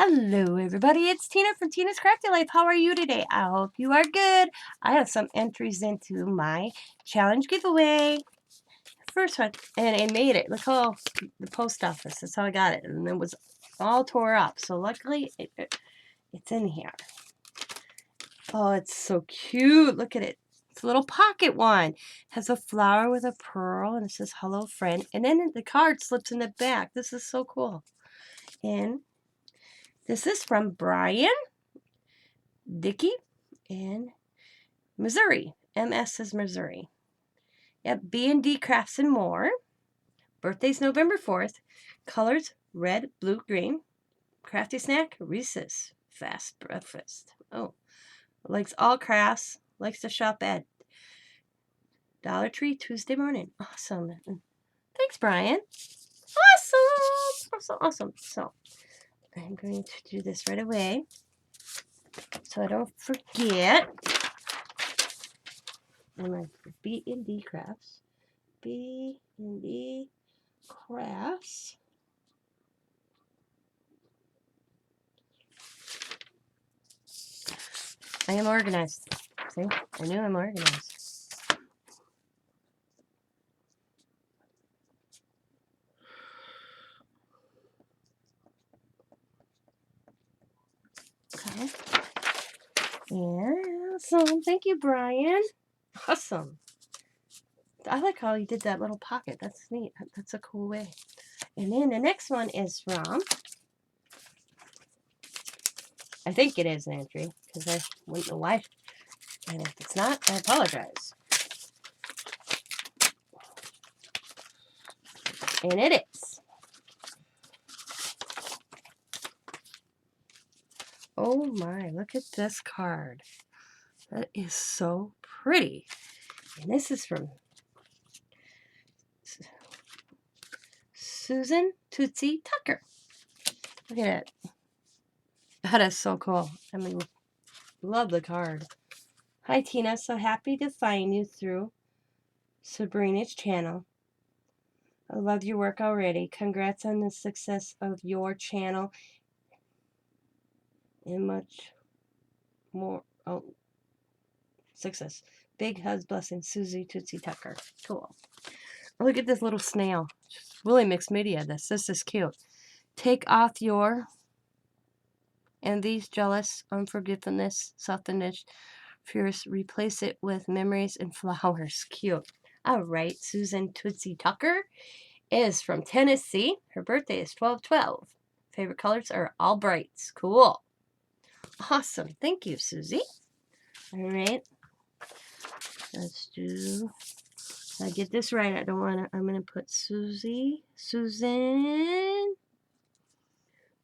Hello, everybody. It's Tina from Tina's Crafty Life. How are you today? I hope you are good. I have some entries into my challenge giveaway. First one, and I made it. Look how the post office. That's how I got it, and it was all tore up. So luckily, it's in here. Oh, it's so cute. Look at it. It's a little pocket one. It has a flower with a pearl, and it says "Hello, friend." And then the card slips in the back. This is so cool. And this is from Brian Dickey in Missouri. MS is Missouri. Yep, B&D Crafts More. Birthday's November 4th. Colors red, blue, green. Crafty snack, Reese's. Fast breakfast. Oh, likes all crafts. Likes to shop at Dollar Tree Tuesday morning. Awesome. Thanks, Brian. Awesome. So I'm going to do this right away so I don't forget. And my B&D Crafts. B&D Crafts. I am organized. See? I knew I'm organized. Okay. Yeah, awesome. Thank you, Brian. Awesome. I like how you did that little pocket. That's neat. That's a cool way. And then the next one is from, I think it is an entry, because I wouldn't know why. And if it's not, I apologize. And it is. Oh my, look at this card. That is so pretty. And this is from Susan Tootsie Tucker. Look at it. That is so cool. I mean, love the card. Hi, Tina. So happy to find you through Sabrina's channel. I love your work already. Congrats on the success of your channel and much more. Oh, success. Big hugs, blessings, Susie Tootsie Tucker. Cool. Look at this little snail. Just really mixed media. This is cute. Take off your envy, jealous, unforgiveness, selfishness, fears. Replace it with memories and flowers. Cute. All right, Susan Tootsie Tucker is from Tennessee. Her birthday is 12/12. Favorite colors are all brights. Cool. Awesome. Thank you, Susie. All right. Let's do. I get this right. I don't want to. I'm going to put Susan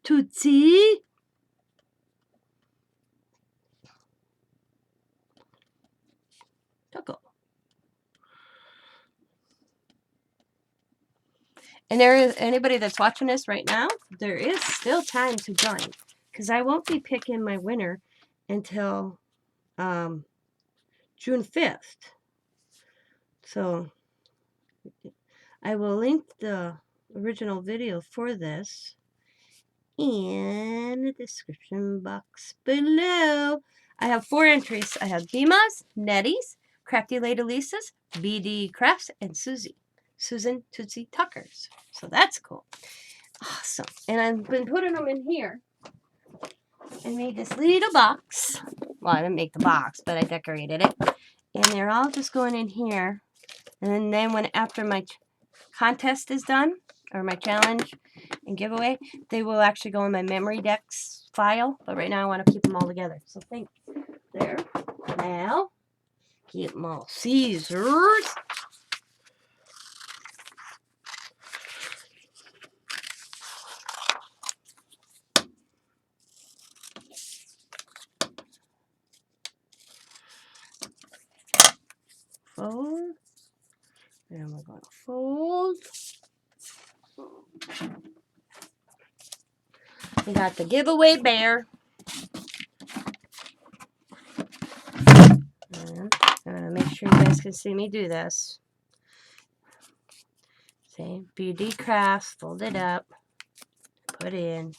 Tootsie Tucker. And there is anybody that's watching this right now, there is still time to join, because I won't be picking my winner until June 5th. So I will link the original video for this in the description box below. I have 4 entries. I have Dima's, Nettie's, Crafty Lady Lisa's, B&D Crafts, and Susan Tootsie Tucker's. So that's cool. Awesome. And I've been putting them in here. I made this little box. Well, I didn't make the box, but I decorated it. And they're all just going in here. And then when after my contest is done, or my challenge and giveaway, they will actually go in my memory decks file. But right now I want to keep them all together. So thank you. There. Now, get them all scissors. Fold. And we're going to fold. We got the giveaway bear. And I'm going to make sure you guys can see me do this. See, B&D Crafts, fold it up, put in.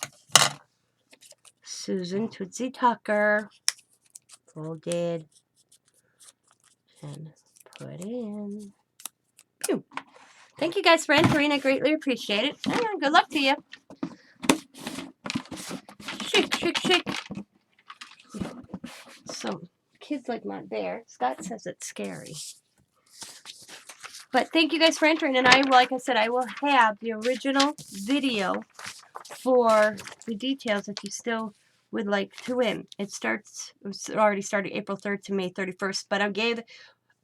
Susan Tootsie Tucker. Folded. And put in. Pew. Thank you guys for entering. I greatly appreciate it. And good luck to you. Shake, shake, shake. So, kids like my bear. Scott says it's scary. But thank you guys for entering. And like I said, I will have the original video for the details if you still would like to win. It already started April 3rd to May 31st, but I gave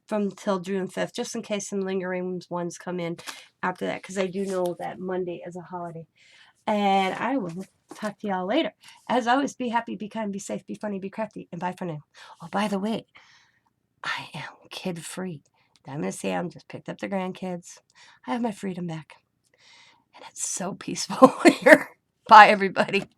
from till June 5th, just in case some lingering ones come in after that, because I do know that Monday is a holiday. And I will talk to y'all later. As always, be happy, be kind, be safe, be funny, be crafty, and bye for now. Oh, by the way, I am kid-free. Diamond Sam just picked up the grandkids. I have my freedom back. And it's so peaceful here. Bye, everybody.